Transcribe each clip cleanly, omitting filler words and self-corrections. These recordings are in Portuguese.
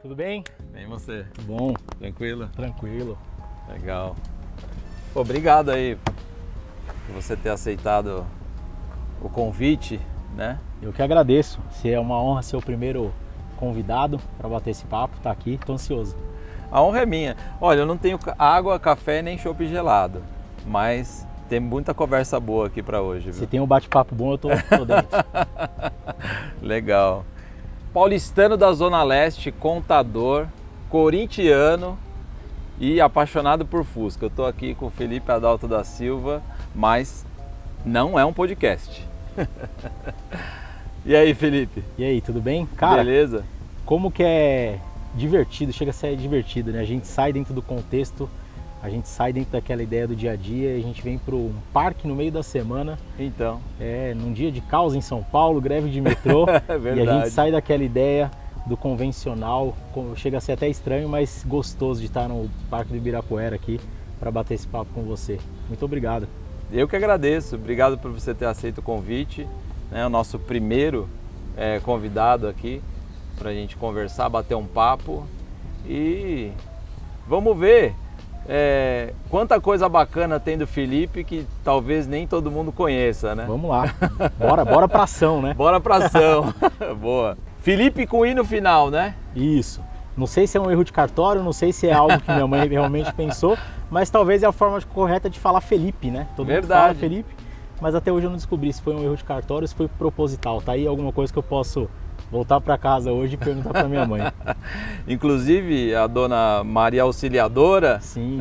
Tudo bem? Bem você? Tudo bom? Tranquilo? Tranquilo. Legal. Pô, obrigado aí por você ter aceitado o convite, né? Eu que agradeço. É uma honra ser o primeiro convidado para bater esse papo, tá aqui, tô ansioso. A honra é minha. Olha, eu não tenho água, café nem chopp gelado, mas tem muita conversa boa aqui para hoje, viu? Se tem um bate-papo bom, eu tô dentro. Legal. Paulistano da Zona Leste, contador, corintiano e apaixonado por Fusca. Eu tô aqui com o Felipe Adalto da Silva, mas não é um podcast. E aí, Felipe? E aí, tudo bem? Cara, beleza? Como que é divertido, chega a ser divertido, né? A gente sai dentro do contexto, a gente sai dentro daquela ideia do dia a dia, a gente vem para um parque no meio da semana. Então. Num dia de caos em São Paulo, greve de metrô, É verdade. e a gente sai daquela ideia do convencional, chega a ser até estranho, mas gostoso de estar no Parque do Ibirapuera aqui para bater esse papo com você. Muito obrigado. Eu que agradeço, obrigado por você ter aceito o convite, né? O nosso primeiro convidado aqui para a gente conversar, bater um papo e vamos ver quanta coisa bacana tem do Felipe que talvez nem todo mundo conheça, né? Vamos lá, bora pra ação, né? Bora pra ação, boa. Felipe com I no final, né? Isso. Não sei se é um erro de cartório, não sei se é algo que minha mãe realmente pensou, mas talvez é a forma correta de falar Felipe, né? Todo mundo fala Felipe, mas até hoje eu não descobri se foi um erro de cartório ou se foi proposital. Tá aí alguma coisa que eu posso voltar para casa hoje e perguntar para minha mãe. Inclusive a dona Maria Auxiliadora. Sim.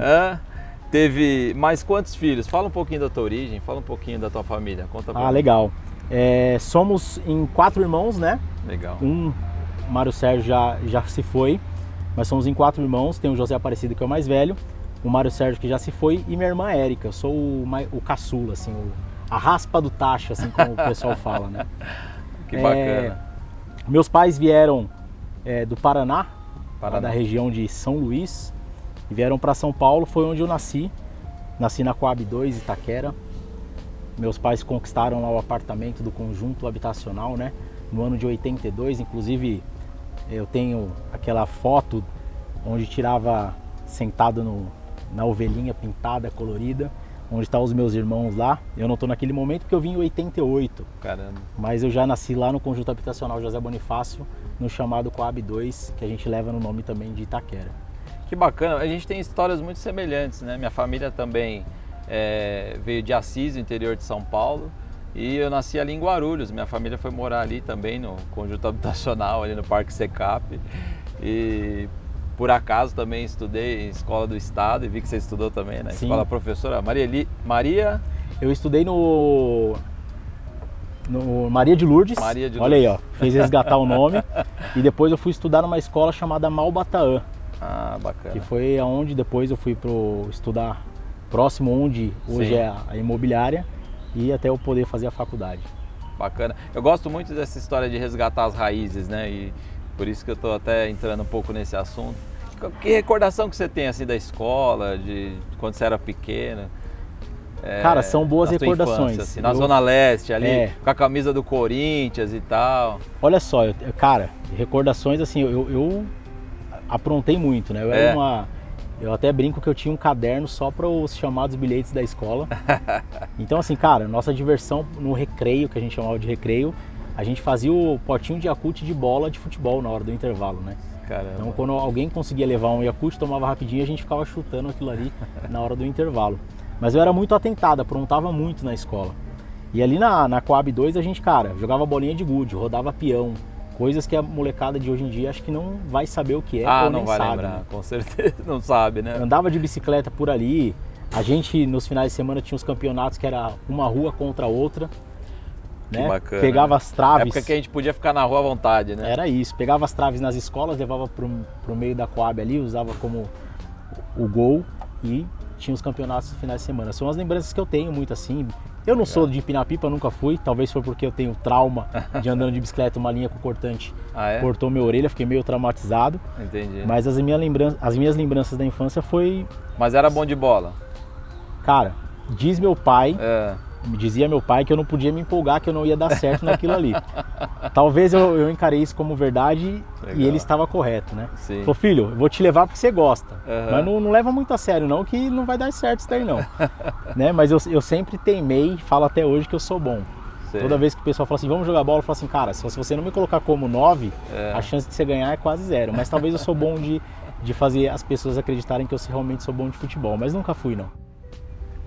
Teve mais quantos filhos? Fala um pouquinho da tua origem, fala um pouquinho da tua família. Conta pra mim. Legal. Somos em 4 irmãos, né? Legal. Mário Sérgio já se foi, mas somos em 4 irmãos. Tem o José Aparecido, que é o mais velho, o Mário Sérgio, que já se foi, e minha irmã Érica. Eu sou o caçula, assim, a raspa do tacho, assim como o pessoal fala, né? Que bacana. Meus pais vieram do Paraná, da região de São Luís, e vieram para São Paulo. Foi onde eu nasci. Nasci na Coab 2, Itaquera. Meus pais conquistaram lá o apartamento do conjunto habitacional, né? No ano de 82, inclusive eu tenho aquela foto onde tirava sentado na ovelhinha pintada, colorida, onde estão os meus irmãos lá. Eu não estou naquele momento porque eu vim em 88. Caramba. Mas eu já nasci lá no conjunto habitacional José Bonifácio, no chamado Coab 2, que a gente leva no nome também de Itaquera. Que bacana, a gente tem histórias muito semelhantes, né? Minha família também veio de Assis, no interior de São Paulo, e eu nasci ali em Guarulhos. Minha família foi morar ali também no conjunto habitacional, ali no Parque Secap, e por acaso também estudei em escola do estado, e vi que você estudou também, né? Sim. Escola professora Maria... Eu estudei no Maria de Lourdes. Maria de Olha Lourdes. aí, ó, fez resgatar o nome. E depois eu fui estudar numa escola chamada Malbataã. Ah, bacana. Que foi aonde depois eu fui estudar próximo onde hoje é a imobiliária, e até eu poder fazer a faculdade. Bacana. Eu gosto muito dessa história de resgatar as raízes, né? E por isso que eu estou até entrando um pouco nesse assunto. Que recordação que você tem assim da escola, de quando você era pequena? Cara, são boas recordações. Infância, assim, na Zona Leste, ali, com a camisa do Corinthians e tal. Olha só, cara, recordações assim, eu aprontei muito, né? Eu até brinco que eu tinha um caderno só para os chamados bilhetes da escola. Então assim, cara, nossa diversão no recreio, que a gente chamava de recreio, a gente fazia o potinho de Yakult de bola de futebol na hora do intervalo, né? Caramba. Então quando alguém conseguia levar um Yakult, tomava rapidinho e a gente ficava chutando aquilo ali na hora do intervalo. Mas eu era muito atentado, aprontava muito na escola. E ali na Coab 2 a gente, cara, jogava bolinha de gude, rodava peão. Coisas que a molecada de hoje em dia acho que não vai saber o que é. Ah, ou não nem vai sabe, lembrar, né? Com certeza não sabe, né? Andava de bicicleta por ali. A gente nos finais de semana tinha os campeonatos que era uma rua contra a outra. Que né? bacana. Pegava as traves. Época que a gente podia ficar na rua à vontade, né? Era isso, pegava as traves nas escolas, levava pro meio da Coab ali, usava como o gol e tinha os campeonatos no final de semana. São as lembranças que eu tenho muito assim. Eu não sou de empinar pipa, nunca fui, talvez foi porque eu tenho trauma de andando de bicicleta, uma linha com cortante cortou minha orelha, fiquei meio traumatizado. Entendi. Mas as minhas lembranças da infância foi... Mas era bom de bola? Cara, diz meu pai dizia meu pai que eu não podia me empolgar, que eu não ia dar certo naquilo ali. Talvez eu encarei isso como verdade. Legal. E ele estava correto, né? Sim. Falou, filho, eu vou te levar porque você gosta, mas não leva muito a sério não, que não vai dar certo isso daí não. Né? Mas eu sempre teimei e falo até hoje que eu sou bom. Sei. Toda vez que o pessoal fala assim, vamos jogar bola, eu falo assim, cara, se você não me colocar como 9, a chance de você ganhar é quase zero. Mas talvez eu sou bom de fazer as pessoas acreditarem que eu realmente sou bom de futebol, mas nunca fui não.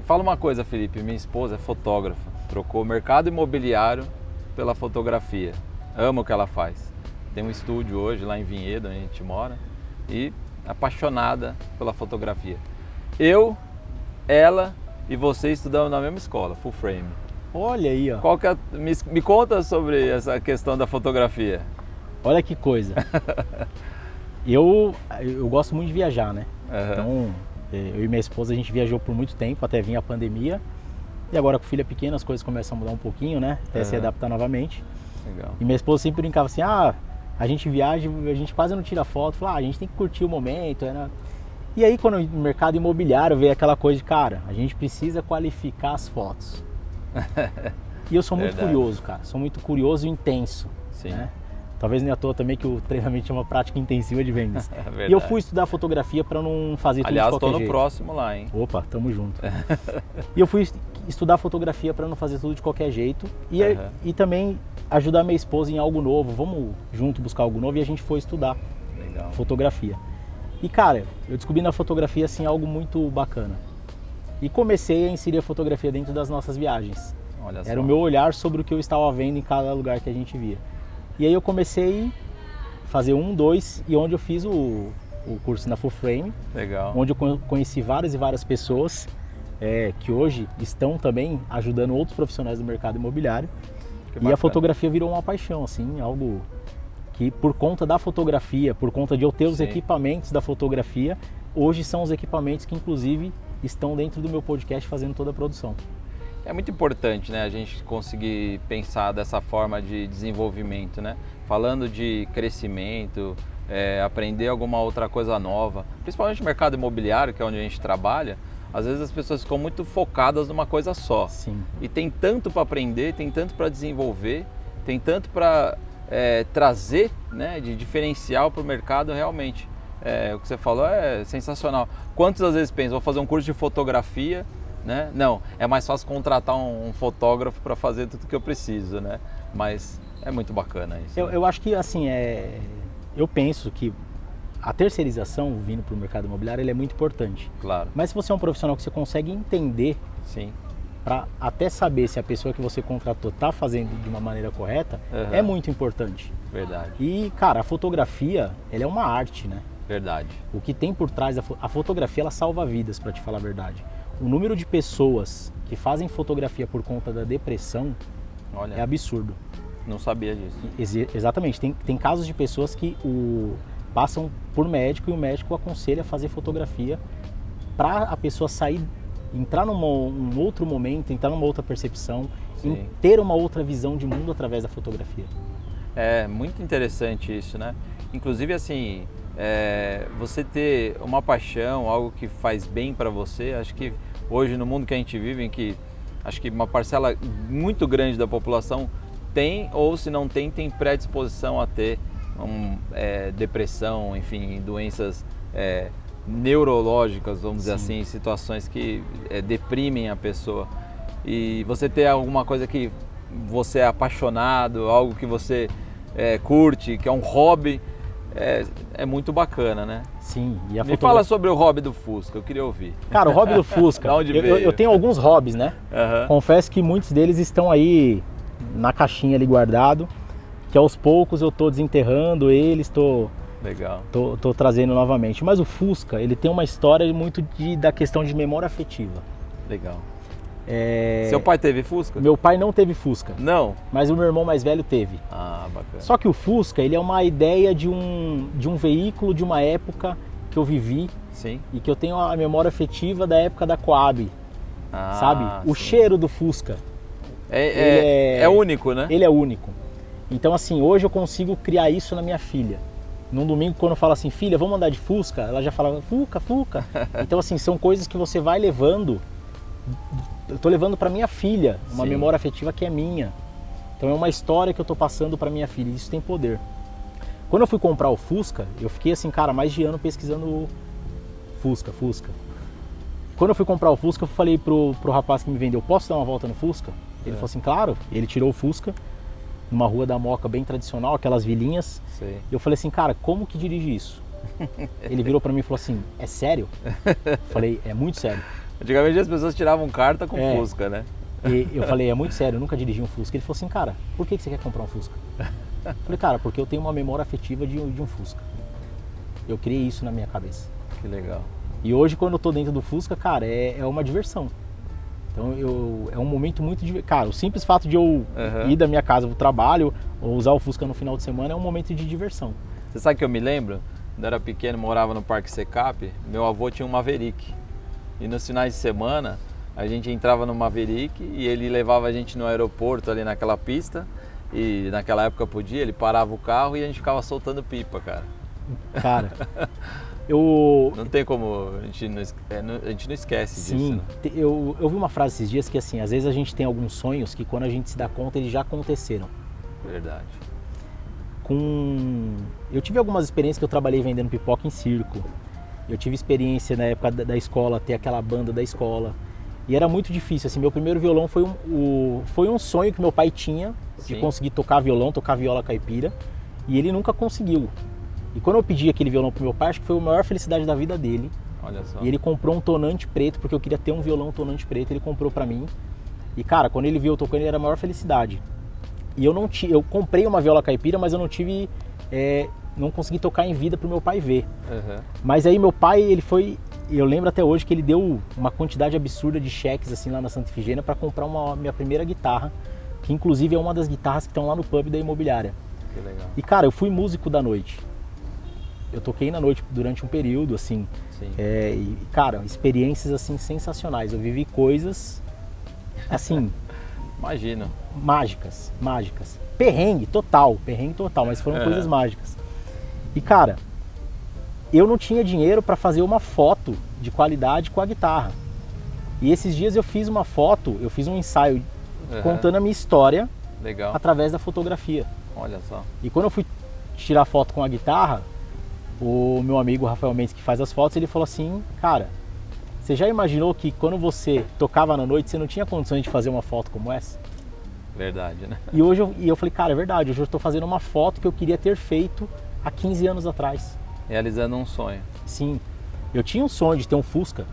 Fala uma coisa, Felipe, minha esposa é fotógrafa, trocou o mercado imobiliário pela fotografia, ama o que ela faz. Tem um estúdio hoje lá em Vinhedo, onde a gente mora, e apaixonada pela fotografia. Eu, ela e você estudamos na mesma escola, Full Frame. Olha aí, ó. Qual que é, me conta sobre essa questão da fotografia. Olha que coisa. Eu gosto muito de viajar, né? Então, eu e minha esposa, a gente viajou por muito tempo, até vir a pandemia. E agora com filha pequena, as coisas começam a mudar um pouquinho, né? Até se adaptar novamente. Legal. E minha esposa sempre brincava assim, a gente viaja, a gente quase não tira foto. Fala, a gente tem que curtir o momento, né? E aí, quando no mercado imobiliário veio aquela coisa de, cara, a gente precisa qualificar as fotos. E eu sou muito curioso, cara. Sou muito curioso e intenso. Sim. Né? Talvez nem à toa também que o treinamento é uma prática intensiva de vendas. E eu fui estudar fotografia para não fazer tudo de qualquer jeito. Aliás, tô no próximo lá, hein? Opa, tamo junto. E eu fui estudar fotografia para não fazer tudo de qualquer jeito. E também ajudar minha esposa em algo novo. Vamos junto buscar algo novo, e a gente foi estudar fotografia. E cara, eu descobri na fotografia assim algo muito bacana. E comecei a inserir a fotografia dentro das nossas viagens. Olha só. Era o meu olhar sobre o que eu estava vendo em cada lugar que a gente via. E aí eu comecei a fazer 1, 2, e onde eu fiz o curso na Full Frame. Legal. Onde eu conheci várias e várias pessoas que hoje estão também ajudando outros profissionais do mercado imobiliário. E a fotografia virou uma paixão, assim, algo que por conta da fotografia, por conta de eu ter os equipamentos da fotografia, hoje são os equipamentos que inclusive estão dentro do meu podcast fazendo toda a produção. É muito importante, né, a gente conseguir pensar dessa forma de desenvolvimento, né? Falando de crescimento, aprender alguma outra coisa nova, principalmente no mercado imobiliário, que é onde a gente trabalha. Às vezes as pessoas ficam muito focadas numa coisa só. Sim. E tem tanto para aprender, tem tanto para desenvolver, tem tanto para trazer, né, de diferencial para o mercado realmente. O que você falou é sensacional. Quantas às vezes pensam, vou fazer um curso de fotografia, né? Não, é mais fácil contratar um fotógrafo para fazer tudo que eu preciso, né? Mas é muito bacana isso. Eu acho que assim, eu penso que a terceirização vindo para o mercado imobiliário ele é muito importante. Claro. Mas se você é um profissional que você consegue entender, para até saber se a pessoa que você contratou está fazendo de uma maneira correta, é muito importante. Verdade. E cara, a fotografia, ela é uma arte, né? Verdade. O que tem por trás a fotografia, ela salva vidas, para te falar a verdade. O número de pessoas que fazem fotografia por conta da depressão é absurdo. Não sabia disso. Exatamente. Tem casos de pessoas que passam por médico e o médico aconselha a fazer fotografia para a pessoa sair, entrar num outro momento, entrar numa outra percepção, ter uma outra visão de mundo através da fotografia. É muito interessante isso, né? Inclusive assim, você ter uma paixão, algo que faz bem para você, acho que hoje no mundo que a gente vive, em que acho que uma parcela muito grande da população tem, ou se não tem predisposição a ter depressão, enfim, doenças neurológicas, vamos dizer assim, situações que deprimem a pessoa. E você ter alguma coisa que você é apaixonado, algo que você curte, que é um hobby, é muito bacana, né? Sim. E Me fala sobre o hobby do Fusca, eu queria ouvir. Cara, o hobby do Fusca, Da onde veio? Eu tenho alguns hobbies, né? Confesso que muitos deles estão aí na caixinha ali guardado, que aos poucos eu tô desenterrando eles, tô trazendo novamente. Mas o Fusca, ele tem uma história muito da questão de memória afetiva. Legal. Seu pai teve Fusca? Meu pai não teve Fusca. Não? Mas o meu irmão mais velho teve. Ah, bacana. Só que o Fusca, ele é uma ideia de um veículo de uma época que eu vivi. Sim. E que eu tenho a memória afetiva da época da Coab. Sabe? O cheiro do Fusca. É único, né? Ele é único. Então assim, hoje eu consigo criar isso na minha filha. Num domingo, quando eu falo assim, filha, vamos andar de Fusca? Ela já fala, Fuca. Então assim, são coisas que você vai levando eu tô levando para minha filha uma Sim. memória afetiva que é minha. Então é uma história que eu tô passando para minha filha, isso tem poder. Quando eu fui comprar o Fusca, eu fiquei assim, cara, mais de ano pesquisando o Fusca. Quando eu fui comprar o Fusca, eu falei pro rapaz que me vendeu, posso dar uma volta no Fusca? Ele falou assim, claro. Ele tirou o Fusca, numa rua da Moca bem tradicional, aquelas vilinhas. Sei. E eu falei assim, cara, como que dirige isso? Ele virou pra mim e falou assim, é sério? Eu falei, é muito sério. Antigamente as pessoas tiravam carta com É. Fusca, né? E eu falei, é muito sério, eu nunca dirigi um Fusca. Ele falou assim, cara, por que você quer comprar um Fusca? Eu falei, cara, porque eu tenho uma memória afetiva de um Fusca. Eu criei isso na minha cabeça. Que legal. E hoje, quando eu tô dentro do Fusca, cara, é uma diversão. Então, é um momento muito divertido. Cara, o simples fato de eu ir da minha casa pro trabalho ou usar o Fusca no final de semana é um momento de diversão. Você sabe que eu me lembro? Quando eu era pequeno, morava no Parque Secap, meu avô tinha um Maverick. E nos finais de semana, a gente entrava no Maverick e ele levava a gente no aeroporto ali naquela pista. E naquela época podia, ele parava o carro e a gente ficava soltando pipa, cara. Cara, eu... Não tem como, a gente não esquece disso. Sim, Né? eu vi uma frase esses dias que assim, às vezes a gente tem alguns sonhos que quando a gente se dá conta, eles já aconteceram. Verdade. Eu tive algumas experiências que eu trabalhei vendendo pipoca em circo. Eu tive experiência na época da escola, ter aquela banda da escola. E era muito difícil, assim, meu primeiro violão foi um sonho que meu pai tinha, de Sim. conseguir tocar violão, tocar viola caipira, e ele nunca conseguiu. E quando eu pedi aquele violão pro meu pai, acho que foi a maior felicidade da vida dele. Olha só. E ele comprou um tonante preto, porque eu queria ter um violão tonante preto, ele comprou pra mim. E cara, quando ele viu eu tocando, ele era a maior felicidade. E eu comprei uma viola caipira, mas eu não consegui tocar em vida pro meu pai ver. Uhum. Mas aí meu pai, eu lembro até hoje que ele deu uma quantidade absurda de cheques assim lá na Santa Ifigênia para comprar minha primeira guitarra, que inclusive é uma das guitarras que estão lá no pub da imobiliária. Que legal. E cara, eu fui músico da noite. Eu toquei na noite durante um período, assim. Sim. E cara, experiências assim sensacionais. Eu vivi coisas assim Imagino. mágicas. Perrengue total, mas foram coisas mágicas. E cara, eu não tinha dinheiro para fazer uma foto de qualidade com a guitarra. E esses dias eu fiz um ensaio contando a minha história Legal. através da fotografia. Olha só. E quando eu fui tirar foto com a guitarra, o meu amigo Rafael Mendes, que faz as fotos, ele falou assim, cara, você já imaginou que quando você tocava na noite, você não tinha condições de fazer uma foto como essa? Verdade, né? E hoje eu falei, cara, é verdade, hoje eu estou fazendo uma foto que eu queria ter feito há 15 anos atrás. Realizando um sonho. Sim, eu tinha um sonho de ter um Fusca,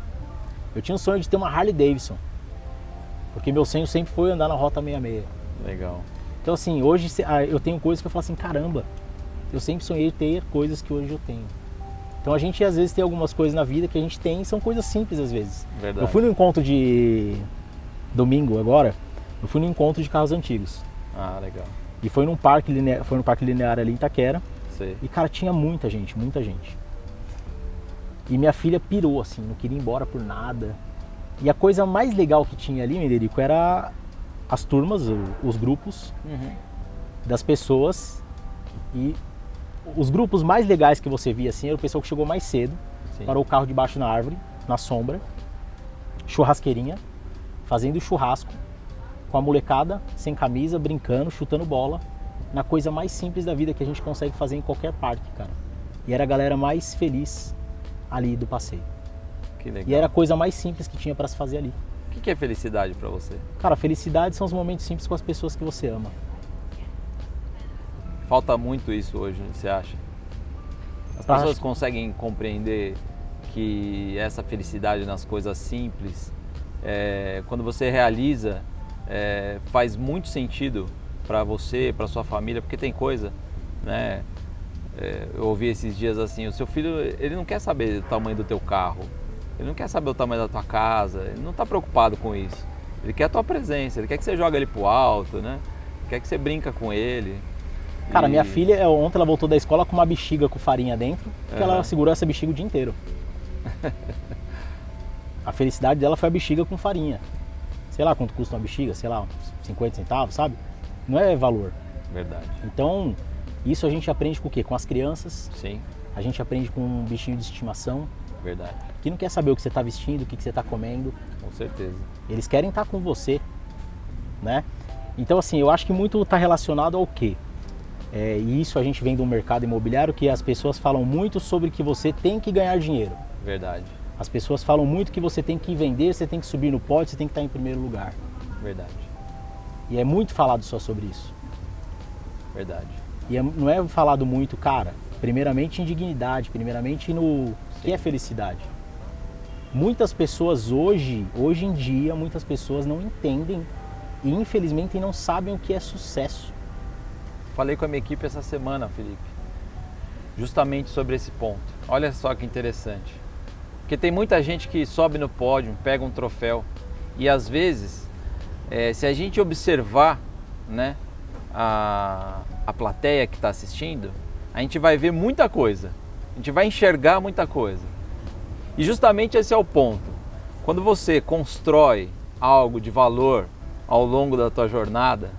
eu tinha um sonho de ter uma Harley Davidson, porque meu sonho sempre foi andar na Rota 66. Legal. Então assim, hoje eu tenho coisas que eu falo assim, caramba, eu sempre sonhei ter coisas que hoje eu tenho. Então a gente às vezes tem algumas coisas na vida que a gente tem, são coisas simples às vezes. Verdade. Eu fui no encontro de domingo agora, eu fui no encontro de carros antigos. Ah, legal. E foi no Parque Linear ali em Itaquera. Sei. E cara, tinha muita gente. E minha filha pirou assim, não queria ir embora por nada. E a coisa mais legal que tinha ali, Mederico, era as turmas, os grupos das pessoas. E os grupos mais legais que você via assim, era o pessoal que chegou mais cedo, Sim. parou o carro debaixo na árvore, na sombra, churrasqueirinha, fazendo churrasco, com a molecada, sem camisa, brincando, chutando bola, na coisa mais simples da vida que a gente consegue fazer em qualquer parque, cara. E era a galera mais feliz ali do passeio. Que legal. E era a coisa mais simples que tinha para se fazer ali. O que é felicidade pra você? Cara, felicidade são os momentos simples com as pessoas que você ama. Falta muito isso hoje, você acha? As Acho. pessoas conseguem compreender que essa felicidade nas coisas simples, quando você realiza, faz muito sentido para você, para sua família, porque tem coisa, né? Eu ouvi esses dias assim, o seu filho, ele não quer saber o tamanho do teu carro, ele não quer saber o tamanho da tua casa, ele não está preocupado com isso. Ele quer a tua presença, ele quer que você jogue ele pro alto, né? Quer que você brinca com ele. Cara, minha filha, ontem ela voltou da escola com uma bexiga com farinha dentro, porque ela segurou essa bexiga o dia inteiro. A felicidade dela foi a bexiga com farinha. Sei lá quanto custa uma bexiga, sei lá, uns 50 centavos, sabe? Não é valor. Verdade. Então, isso a gente aprende com o quê? Com as crianças, Sim. a gente aprende com um bichinho de estimação, Verdade. Que não quer saber o que você está vestindo, o que você está comendo. Com certeza. Eles querem estar com você, né? Então assim, eu acho que muito está relacionado ao quê? E isso a gente vem do mercado imobiliário, que as pessoas falam muito sobre que você tem que ganhar dinheiro. Verdade. As pessoas falam muito que você tem que vender, você tem que subir no pódio, você tem que estar em primeiro lugar. Verdade. E é muito falado só sobre isso. Verdade. E não é falado muito, cara, primeiramente em dignidade, primeiramente no que é felicidade. Muitas pessoas hoje em dia, muitas pessoas não entendem e infelizmente não sabem o que é sucesso. Falei com a minha equipe essa semana, Felipe, justamente sobre esse ponto. Olha só que interessante. Porque tem muita gente que sobe no pódio, pega um troféu e às vezes, se a gente observar, né, a plateia que está assistindo, a gente vai ver muita coisa, a gente vai enxergar muita coisa. E justamente esse é o ponto. Quando você constrói algo de valor ao longo da tua jornada,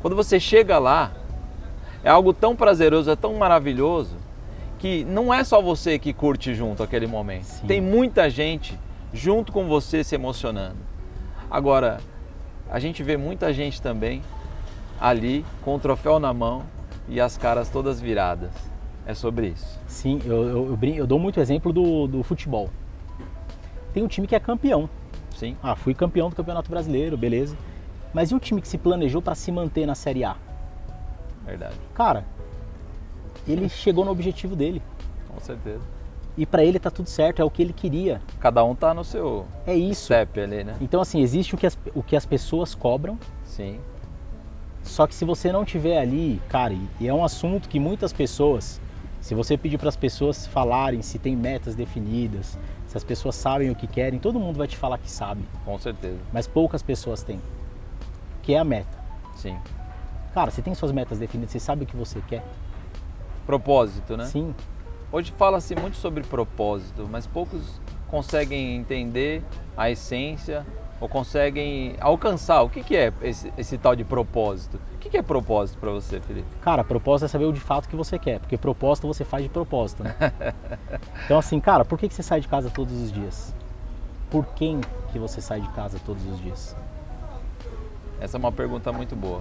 quando você chega lá, é algo tão prazeroso, é tão maravilhoso, que não é só você que curte junto aquele momento. Sim. Tem muita gente junto com você se emocionando. Agora, a gente vê muita gente também ali com o troféu na mão e as caras todas viradas. É sobre isso. Sim, eu dou muito exemplo do futebol. Tem um time que é campeão. Sim. Fui campeão do Campeonato Brasileiro, beleza. Mas e o time que se planejou para se manter na Série A? Verdade. Cara, ele chegou no objetivo dele. Com certeza. E para ele tá tudo certo, é o que ele queria. Cada um tá no seu step ali, né? Então assim, existe o que as pessoas cobram. Sim. Só que se você não tiver ali, cara, e é um assunto que muitas pessoas, se você pedir para as pessoas falarem se tem metas definidas, se as pessoas sabem o que querem, todo mundo vai te falar que sabe. Com certeza. Mas poucas pessoas têm. Que é a meta. Sim. Cara, você tem suas metas definidas, você sabe o que você quer? Propósito, né? Sim. Hoje fala-se muito sobre propósito, mas poucos conseguem entender a essência ou conseguem alcançar. O que é esse tal de propósito? O que é propósito para você, Felipe? Cara, propósito é saber o de fato que você quer, porque propósito você faz de propósito, né? Então assim, cara, por que você sai de casa todos os dias? Por quem que você sai de casa todos os dias? Essa é uma pergunta muito boa,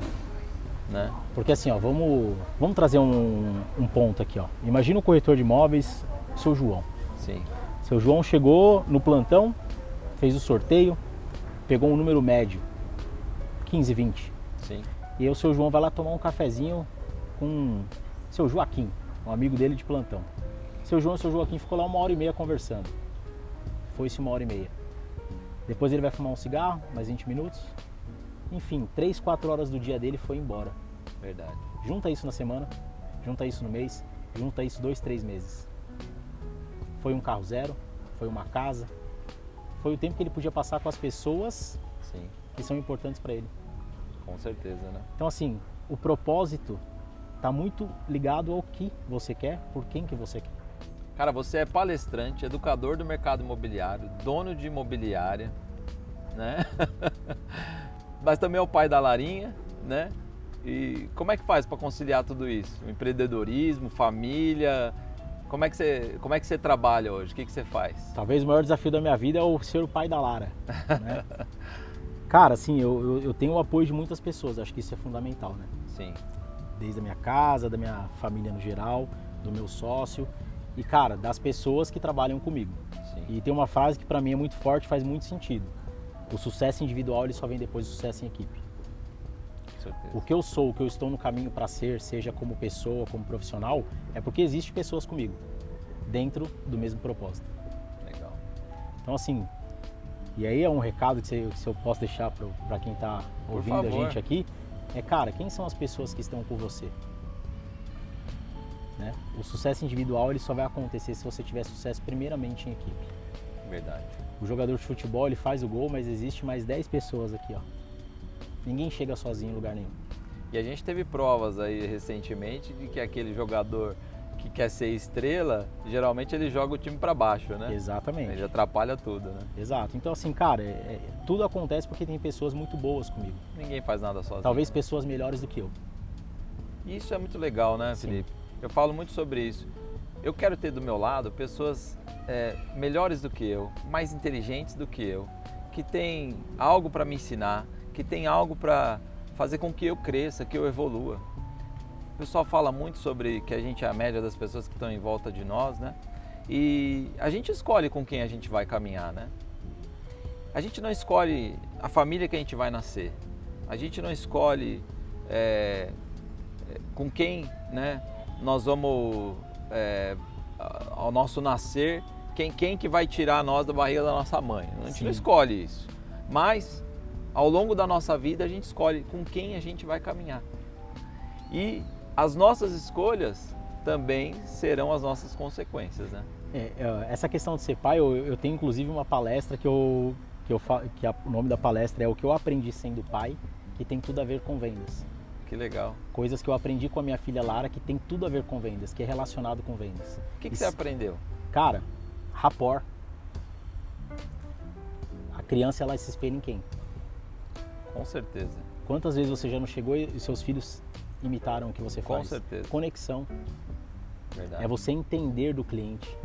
né? Porque assim, ó, vamos trazer um ponto aqui, ó. Imagina o corretor de imóveis, seu João. Sim. Seu João chegou no plantão, fez o sorteio, pegou um número médio, 15, 20. Sim. E aí o seu João vai lá tomar um cafezinho com seu Joaquim, um amigo dele de plantão. Seu João e seu Joaquim ficou lá 1h30 conversando. Foi-se 1h30. Depois ele vai fumar um cigarro, mais 20 minutos. Enfim, 3, 4 horas do dia dele foi embora. Verdade. Junta isso na semana, junta isso no mês, junta isso 2, 3 meses. Foi um carro zero, foi uma casa, foi o tempo que ele podia passar com as pessoas Sim. que são importantes para ele. Com certeza, né? Então assim, o propósito está muito ligado ao que você quer, por quem que você quer. Cara, você é palestrante, educador do mercado imobiliário, dono de imobiliária, né? Mas também é o pai da Larinha, né? E como é que faz para conciliar tudo isso? O empreendedorismo, família, como é que você trabalha hoje? O que você faz? Talvez o maior desafio da minha vida é o ser o pai da Lara, né? Cara, assim, eu tenho o apoio de muitas pessoas, acho que isso é fundamental, né? Sim. Desde a minha casa, da minha família no geral, do meu sócio e, cara, das pessoas que trabalham comigo. Sim. E tem uma frase que para mim é muito forte, faz muito sentido. O sucesso individual ele só vem depois do sucesso em equipe. Com certeza. O que eu sou, o que eu estou no caminho para ser, seja como pessoa, como profissional, é porque existem pessoas comigo, dentro do mesmo propósito. Legal. Então assim, e aí é um recado que se eu posso deixar para quem está ouvindo a gente aqui, é cara, quem são as pessoas que estão com você? Né? O sucesso individual ele só vai acontecer se você tiver sucesso primeiramente em equipe. Verdade. O jogador de futebol ele faz o gol, mas existe mais 10 pessoas aqui, ó. Ninguém chega sozinho em lugar nenhum. E a gente teve provas aí recentemente de que aquele jogador que quer ser estrela, geralmente ele joga o time para baixo, né? Exatamente. Ele atrapalha tudo, né? Exato. Então assim, cara, tudo acontece porque tem pessoas muito boas comigo. Ninguém faz nada sozinho. Talvez pessoas melhores do que eu. E isso é muito legal, né, Sim. Felipe? Eu falo muito sobre isso. Eu quero ter do meu lado pessoas melhores do que eu, mais inteligentes do que eu, que tem algo para me ensinar, que tem algo para fazer com que eu cresça, que eu evolua. O pessoal fala muito sobre que a gente é a média das pessoas que estão em volta de nós, né? E a gente escolhe com quem a gente vai caminhar, né? A gente não escolhe a família que a gente vai nascer. A gente não escolhe com quem, né, nós vamos, ao nosso nascer, quem que vai tirar nós da barriga da nossa mãe. A gente não escolhe isso. Mas, ao longo da nossa vida, a gente escolhe com quem a gente vai caminhar. E as nossas escolhas também serão as nossas consequências, né? Essa questão de ser pai, eu tenho inclusive uma palestra o nome da palestra é O que eu aprendi sendo pai, que tem tudo a ver com vendas. Que legal. Coisas que eu aprendi com a minha filha Lara que tem tudo a ver com vendas, que é relacionado com vendas. O que você aprendeu? Cara, rapport. A criança, ela se espelha em quem? Com certeza. Quantas vezes você já não chegou e seus filhos imitaram o que você faz? Com certeza. Conexão. Verdade. É você entender do cliente.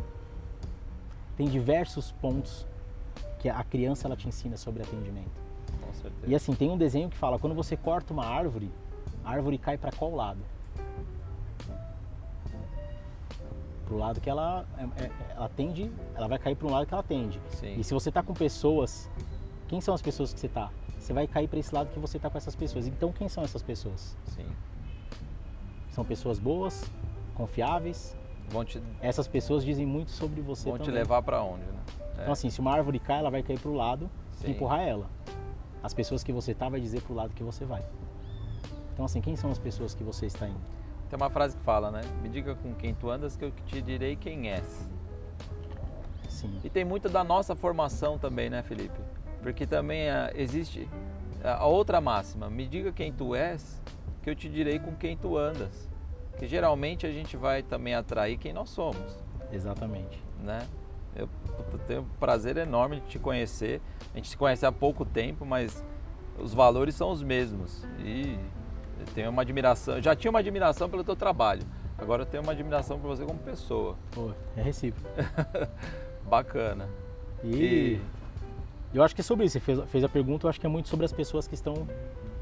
Tem diversos pontos que a criança ela te ensina sobre atendimento. Com certeza. E assim, tem um desenho que fala, quando você corta uma árvore, a árvore cai para qual lado? Pro lado que ela tende, ela vai cair para um lado que ela tende. Sim. E se você tá com pessoas, quem são as pessoas que você tá? Você vai cair para esse lado que você tá com essas pessoas. Então quem são essas pessoas? Sim. São pessoas boas, confiáveis. Essas pessoas dizem muito sobre você também. Vão te levar para onde, né? Então assim, se uma árvore cai, ela vai cair pro lado Sim. e empurrar ela. As pessoas que você tá vai dizer pro lado que você vai. Então assim, quem são as pessoas que você está indo? Tem uma frase que fala, né? Me diga com quem tu andas que eu te direi quem és. Sim. E tem muito da nossa formação também, né, Felipe? Porque também existe a outra máxima. Me diga quem tu és que eu te direi com quem tu andas. Que geralmente a gente vai também atrair quem nós somos. Exatamente. Né? Eu tenho um prazer enorme de te conhecer. A gente se conhece há pouco tempo, mas os valores são os mesmos. E eu tenho uma admiração, já tinha uma admiração pelo teu trabalho. Agora eu tenho uma admiração por você como pessoa. Pô, é recíproco. Bacana. E eu acho que é sobre isso. Você fez a pergunta, eu acho que é muito sobre as pessoas que estão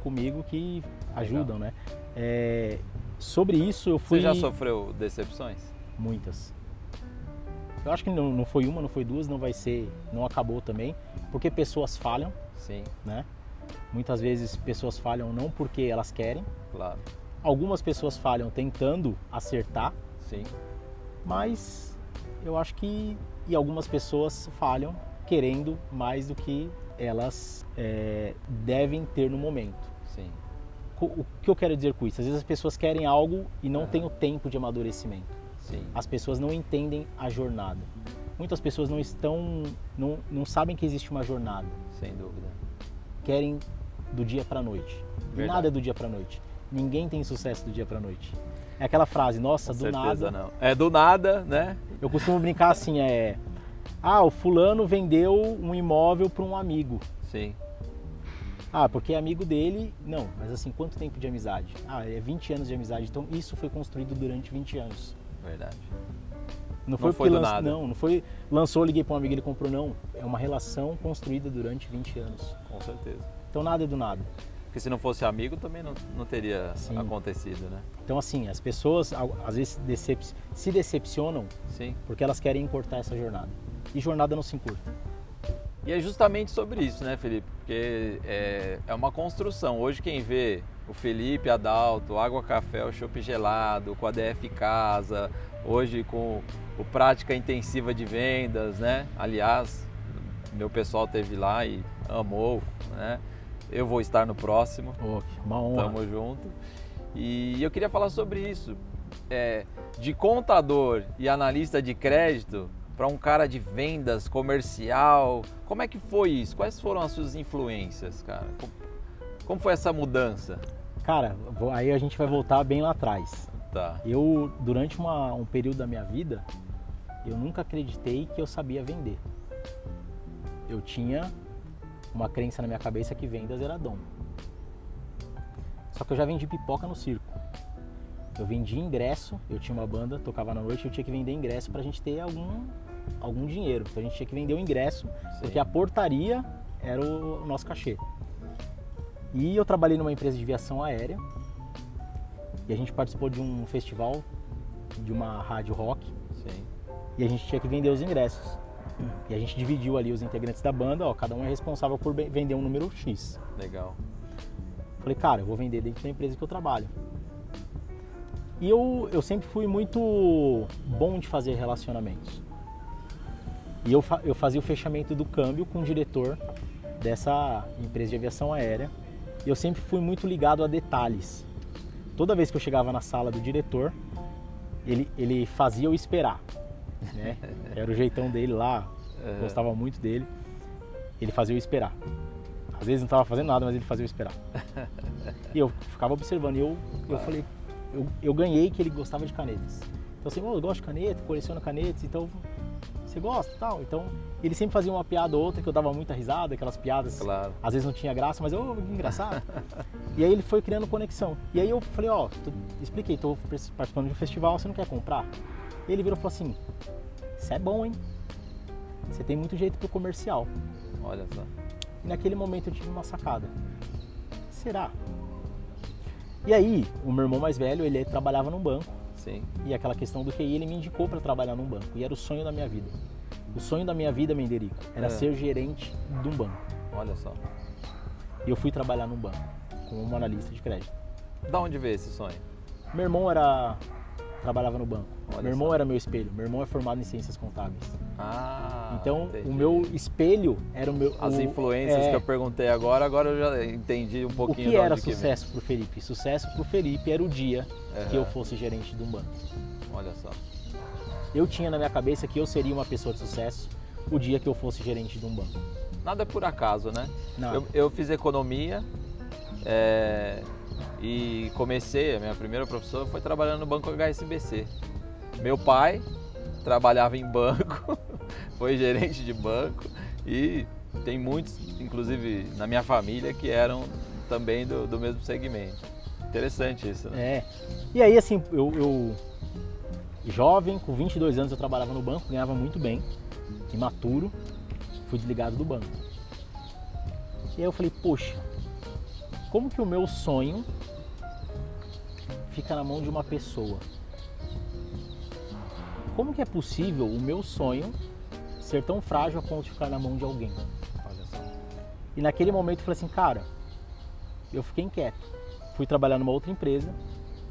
comigo que ajudam, né? Sobre isso eu fui... Você já sofreu decepções? Muitas. Eu acho que não foi uma, não foi duas, não vai ser, não acabou também, porque pessoas falham. Sim. Né? Muitas vezes pessoas falham não porque elas querem. Claro. Algumas pessoas falham tentando acertar. Sim. Mas eu acho que algumas pessoas falham querendo mais do que elas devem ter no momento. Sim. O que eu quero dizer com isso? Às vezes as pessoas querem algo e não têm o tempo de amadurecimento. Sim. As pessoas não entendem a jornada. Muitas pessoas não sabem que existe uma jornada. Sem dúvida. Querem do dia para noite. E nada é do dia para noite. Ninguém tem sucesso do dia para noite. É aquela frase, nossa, do nada. Não. É do nada, né? Eu costumo brincar assim, o fulano vendeu um imóvel para um amigo. Sim. Porque é amigo dele. Não, mas assim, quanto tempo de amizade? É 20 anos de amizade. Então isso foi construído durante 20 anos. Verdade. Não foi do nada. Não foi lançou, liguei para um amigo, ele comprou, não. É uma relação construída durante 20 anos. Com certeza. Então nada é do nada. Porque se não fosse amigo também não teria acontecido, né? Então assim, as pessoas às vezes se decepcionam. Sim. Porque elas querem encurtar essa jornada. E jornada não se encurta. E é justamente sobre isso, né, Felipe? Porque é uma construção. Hoje quem vê o Felipe Adalto, Água Café, o Chopp Gelado, com a DF Casa, hoje com o Prática Intensiva de Vendas, né? Aliás, meu pessoal esteve lá e amou, né? Eu vou estar no próximo. Uma honra. Tamo junto. E eu queria falar sobre isso. De contador e analista de crédito para um cara de vendas, comercial. Como é que foi isso? Quais foram as suas influências, cara? Como foi essa mudança? Cara, aí a gente vai voltar bem lá atrás. Tá. Eu, durante um período da minha vida, eu nunca acreditei que eu sabia vender. Eu tinha uma crença na minha cabeça que vendas era dom. Só que eu já vendi pipoca no circo. Eu vendia ingresso, eu tinha uma banda, tocava na noite, eu tinha que vender ingresso pra gente ter algum dinheiro. Então a gente tinha que vender o ingresso, porque a portaria era o nosso cachê. E eu trabalhei numa empresa de aviação aérea e a gente participou de um festival de uma rádio rock. Sim. E a gente tinha que vender os ingressos. E a gente dividiu ali os integrantes da banda, ó, cada um é responsável por vender um número X. Legal. Falei, cara, eu vou vender dentro da empresa que eu trabalho. E eu sempre fui muito bom de fazer relacionamentos. E eu fazia o fechamento do câmbio com o diretor dessa empresa de aviação aérea. E eu sempre fui muito ligado a detalhes. Toda vez que eu chegava na sala do diretor, ele fazia eu esperar. Né? Era o jeitão dele lá, gostava muito dele. Ele fazia eu esperar. Às vezes não estava fazendo nada, mas ele fazia eu esperar. E eu ficava observando. E eu falei, eu ganhei que ele gostava de canetas. Então assim, eu gosto de caneta, coleciono canetas, então você gosta e tal. Então ele sempre fazia uma piada ou outra que eu dava muita risada, aquelas piadas, claro. Às vezes não tinha graça, mas que engraçado. E aí ele foi criando conexão. E aí eu falei, expliquei, tô participando de um festival, você não quer comprar? E ele virou e falou assim, isso é bom, hein? Você tem muito jeito pro comercial. Olha só. E naquele momento eu tive uma sacada. Será? E aí, o meu irmão mais velho, ele trabalhava num banco. Sim. E aquela questão do QI, ele me indicou para trabalhar num banco. E era o sonho da minha vida. O sonho da minha vida, Menderico, era ser gerente de um banco. Olha só. E eu fui trabalhar num banco, como analista de crédito. Da onde veio esse sonho? Meu irmão trabalhava no banco. Olha meu irmão só. era meu espelho. Meu irmão é formado em ciências contábeis. Então, entendi. o meu espelho era o meu... As influências que eu perguntei agora eu já entendi um pouquinho. O que era sucesso pro Felipe? Sucesso pro Felipe era o dia que eu fosse gerente de um banco. Olha só. Eu tinha na minha cabeça que eu seria uma pessoa de sucesso o dia que eu fosse gerente de um banco. Nada é por acaso, né? Não. Eu fiz economia e comecei, a minha primeira profissão foi trabalhando no banco HSBC. Meu pai trabalhava em banco, foi gerente de banco e tem muitos, inclusive na minha família, que eram também do mesmo segmento. Interessante isso, né? E aí assim, eu jovem, com 22 anos eu trabalhava no banco, ganhava muito bem, imaturo, fui desligado do banco. E aí eu falei, poxa, como que o meu sonho fica na mão de uma pessoa? Como que é possível o meu sonho ser tão frágil a ponto de ficar na mão de alguém? Olha só. E naquele momento eu falei assim, cara, eu fiquei inquieto. Fui trabalhar numa outra empresa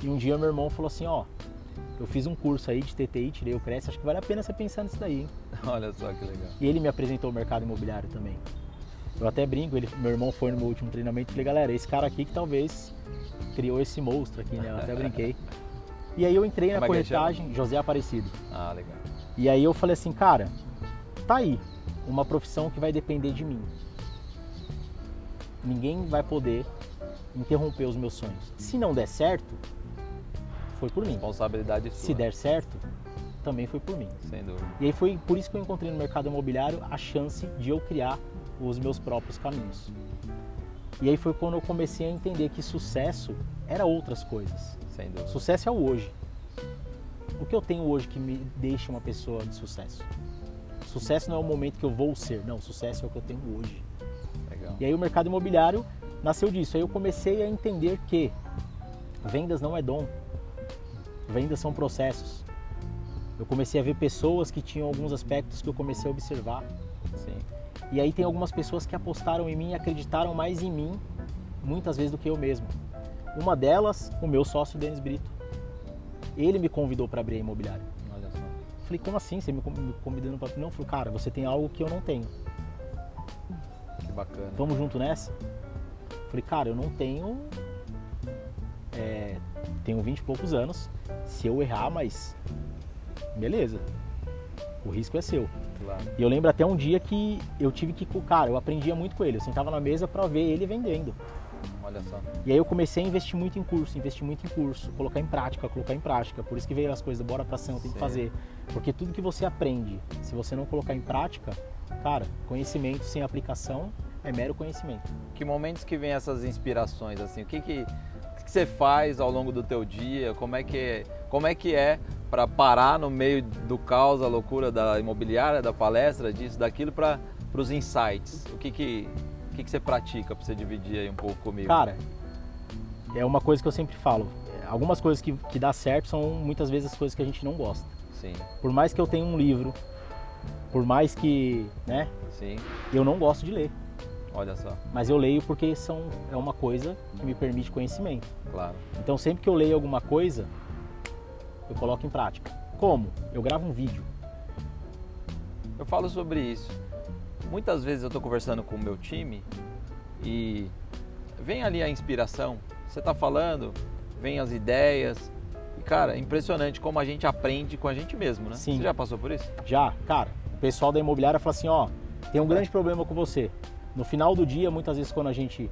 e um dia meu irmão falou assim, eu fiz um curso aí de TTI, tirei o Cresce, acho que vale a pena você pensar nisso daí, hein? Olha só que legal. E ele me apresentou o mercado imobiliário também. Eu até brinco, meu irmão foi no meu último treinamento e falei, galera, esse cara aqui que talvez criou esse monstro aqui, né? Eu até brinquei. E aí eu entrei na corretagem, José Aparecido. Ah, legal. E aí eu falei assim, cara, tá aí, uma profissão que vai depender de mim. Ninguém vai poder interromper os meus sonhos. Se não der certo, foi por mim. Responsabilidade sua. Se der certo, também foi por mim. Sem dúvida. E aí foi por isso que eu encontrei no mercado imobiliário a chance de eu criar os meus próprios caminhos. E aí foi quando eu comecei a entender que sucesso era outras coisas. Sem dúvida. Sucesso é o hoje. O que eu tenho hoje que me deixa uma pessoa de sucesso? Sucesso não é o momento que eu vou ser, não. Sucesso é o que eu tenho hoje. Legal. E aí o mercado imobiliário nasceu disso. Aí eu comecei a entender que vendas não é dom. Vendas são processos. Eu comecei a ver pessoas que tinham alguns aspectos que eu comecei a observar. Sim. E aí tem algumas pessoas que apostaram em mim e acreditaram mais em mim, muitas vezes, do que eu mesmo. Uma delas, o meu sócio, Denis Brito. Ele me convidou para abrir a imobiliária. Olha só. Falei, como assim? Você me convidando para... Não, falei, cara, você tem algo que eu não tenho. Que bacana. Vamos junto nessa? Falei, cara, eu não tenho... tenho 20 e poucos anos. Se eu errar, mas... beleza. O risco é seu. Claro. E eu lembro até um dia que eu tive que... Cara, eu aprendia muito com ele. Eu sentava na mesa para ver ele vendendo. Olha só. E aí eu comecei a investir muito em curso, colocar em prática. Por isso que veio as coisas, bora pra ação, tem que fazer. Porque tudo que você aprende, se você não colocar em prática, cara, conhecimento sem aplicação é mero conhecimento. Que momentos que vem essas inspirações, assim? O que você faz ao longo do teu dia? Como é que é para parar no meio do caos, a loucura da imobiliária, da palestra, disso, daquilo, para os insights? O que você pratica para você dividir aí um pouco comigo? Cara, é uma coisa que eu sempre falo. Algumas coisas que dá certo são muitas vezes as coisas que a gente não gosta. Sim. Por mais que eu tenha um livro, por mais que, né, Sim. eu não gosto de ler. Olha só. Mas eu leio porque é uma coisa que me permite conhecimento. Claro. Então sempre que eu leio alguma coisa, eu coloco em prática. Como? Eu gravo um vídeo. Eu falo sobre isso. Muitas vezes eu estou conversando com o meu time e vem ali a inspiração. Você está falando, vem as ideias. E, cara, é impressionante como a gente aprende com a gente mesmo, né? Sim. Você já passou por isso? Já, cara. O pessoal da imobiliária fala assim, ó, tem um grande problema com você. No final do dia, muitas vezes quando a gente...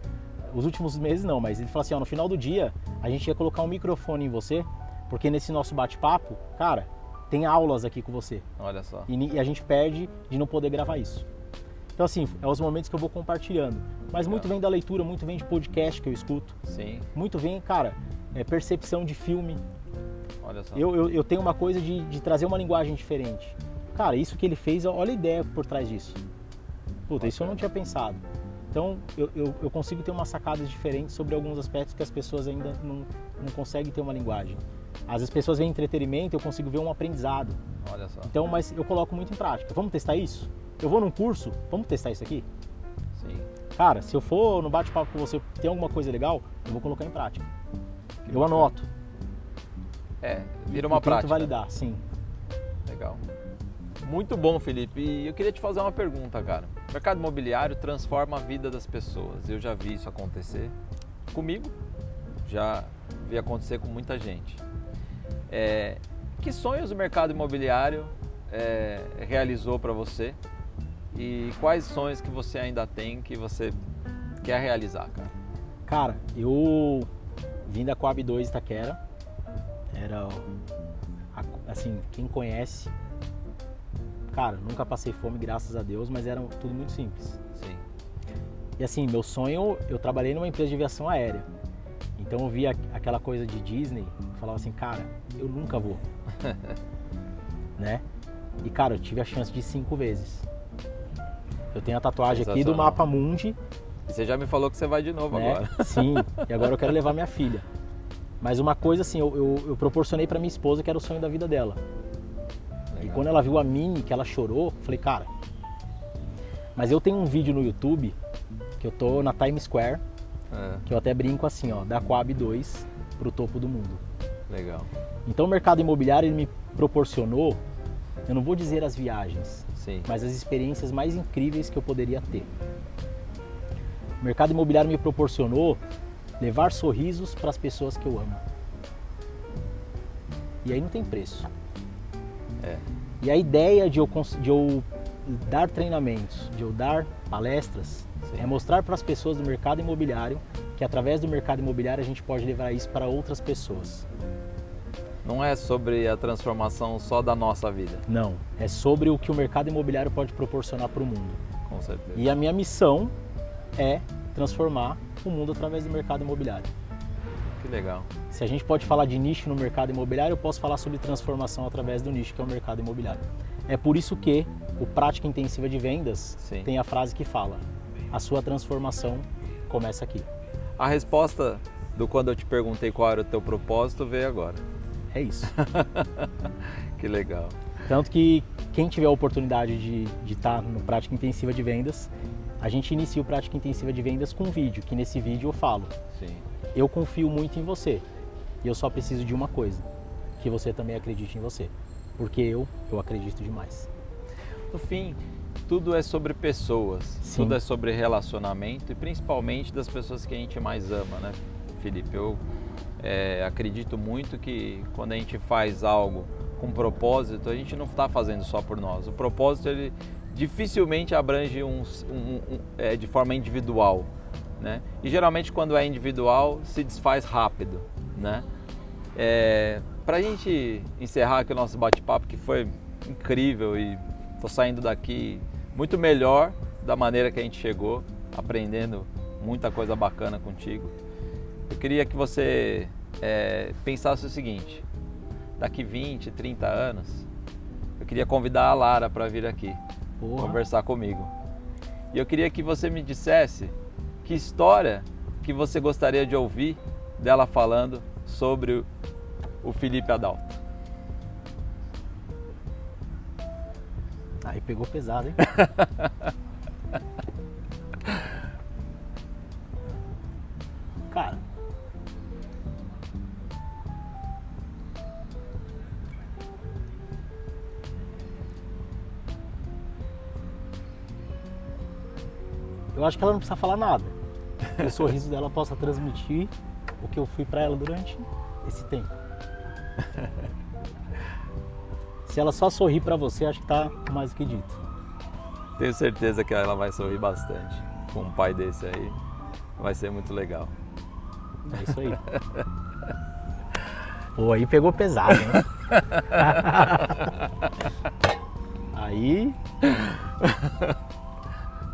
Os últimos meses não, mas ele fala assim, ó, no final do dia, a gente ia colocar um microfone em você, porque nesse nosso bate-papo, cara, tem aulas aqui com você. Olha só. E a gente perde de não poder gravar isso. Então, assim, é os momentos que eu vou compartilhando. Mas muito vem da leitura, muito vem de podcast que eu escuto. Sim. Muito vem, cara, percepção de filme. Olha só. Eu tenho uma coisa de trazer uma linguagem diferente. Cara, isso que ele fez, olha a ideia por trás disso. Puta, isso eu não tinha pensado. Então, eu consigo ter umas sacadas diferentes sobre alguns aspectos que as pessoas ainda não conseguem ter uma linguagem. Às vezes as pessoas veem entretenimento, eu consigo ver um aprendizado. Olha só. Então, mas eu coloco muito em prática. Vamos testar isso? Eu vou num curso, vamos testar isso aqui? Sim. Cara, se eu for no bate-papo com você, tem alguma coisa legal, eu vou colocar em prática. Eu anoto. Vira uma prática. Tento validar, sim. Legal. Muito bom, Felipe. E eu queria te fazer uma pergunta, cara. O mercado imobiliário transforma a vida das pessoas. Eu já vi isso acontecer comigo, já vi acontecer com muita gente. Que sonhos o mercado imobiliário realizou para você? E quais sonhos que você ainda tem que você quer realizar, cara? Cara, eu vim da Coab 2 Itaquera. Era, assim, quem conhece... Cara, nunca passei fome, graças a Deus, mas era tudo muito simples. Sim. E assim, meu sonho, eu trabalhei numa empresa de aviação aérea. Então eu via aquela coisa de Disney, eu falava assim, cara, eu nunca vou. Né? E cara, eu tive a chance de 5 vezes. Eu tenho a tatuagem aqui do Mapa Mundi. E você já me falou que você vai de novo, né? Agora. Sim, e agora eu quero levar minha filha. Mas uma coisa assim, eu proporcionei pra minha esposa que era o sonho da vida dela. Legal. E quando ela viu a Minnie, que ela chorou, eu falei, cara... Mas eu tenho um vídeo no YouTube, que eu tô na Times Square, que eu até brinco assim, ó, da Coab 2 pro topo do mundo. Legal. Então o mercado imobiliário ele me proporcionou, eu não vou dizer as viagens, sim, mas as experiências mais incríveis que eu poderia ter. O mercado imobiliário me proporcionou levar sorrisos para as pessoas que eu amo. E aí não tem preço. E a ideia de eu dar treinamentos, de eu dar palestras, sim, é mostrar para as pessoas do mercado imobiliário que através do mercado imobiliário a gente pode levar isso para outras pessoas. Não é sobre a transformação só da nossa vida. Não, é sobre o que o mercado imobiliário pode proporcionar para o mundo. Com certeza. E a minha missão é transformar o mundo através do mercado imobiliário. Que legal. Se a gente pode falar de nicho no mercado imobiliário, eu posso falar sobre transformação através do nicho que é o mercado imobiliário. É por isso que o Prática Intensiva de Vendas, sim, tem a frase que fala: a sua transformação começa aqui. A resposta do quando eu te perguntei qual era o teu propósito veio agora. É isso. Que legal. Tanto que quem tiver a oportunidade de estar no Prática Intensiva de Vendas, a gente inicia o Prática Intensiva de Vendas com um vídeo, que nesse vídeo eu falo: sim, eu confio muito em você e eu só preciso de uma coisa, que você também acredite em você, porque eu acredito demais. No fim, tudo é sobre pessoas, sim, tudo é sobre relacionamento e principalmente das pessoas que a gente mais ama, né, Felipe? Eu acredito muito que quando a gente faz algo com propósito, a gente não está fazendo só por nós. O propósito, ele dificilmente abrange de forma individual, né? E geralmente quando é individual se desfaz rápido, né? Para a gente encerrar aqui o nosso bate-papo, que foi incrível e estou saindo daqui muito melhor da maneira que a gente chegou, aprendendo muita coisa bacana contigo. Eu queria que você pensasse o seguinte: daqui 20, 30 anos, eu queria convidar a Lara para vir aqui conversar comigo. E eu queria que você me dissesse que história que você gostaria de ouvir dela falando sobre o Felipe Adalto. Aí pegou pesado, hein? Cara, eu acho que ela não precisa falar nada. Que o sorriso dela possa transmitir o que eu fui pra ela durante esse tempo. Se ela só sorrir pra você, acho que tá mais do que dito. Tenho certeza que ela vai sorrir bastante com um pai desse aí. Vai ser muito legal. É isso aí. Pô, aí pegou pesado, hein? Aí...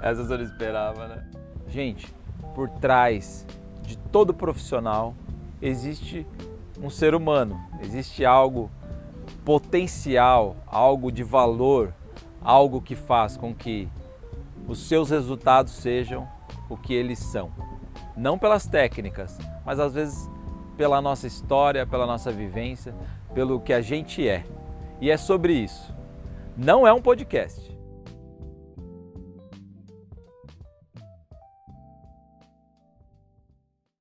Essa eu não esperava, né? Gente, por trás de todo profissional existe um ser humano, existe algo potencial, algo de valor, algo que faz com que os seus resultados sejam o que eles são. Não pelas técnicas, mas às vezes pela nossa história, pela nossa vivência, pelo que a gente é. E é sobre isso. Não é um podcast.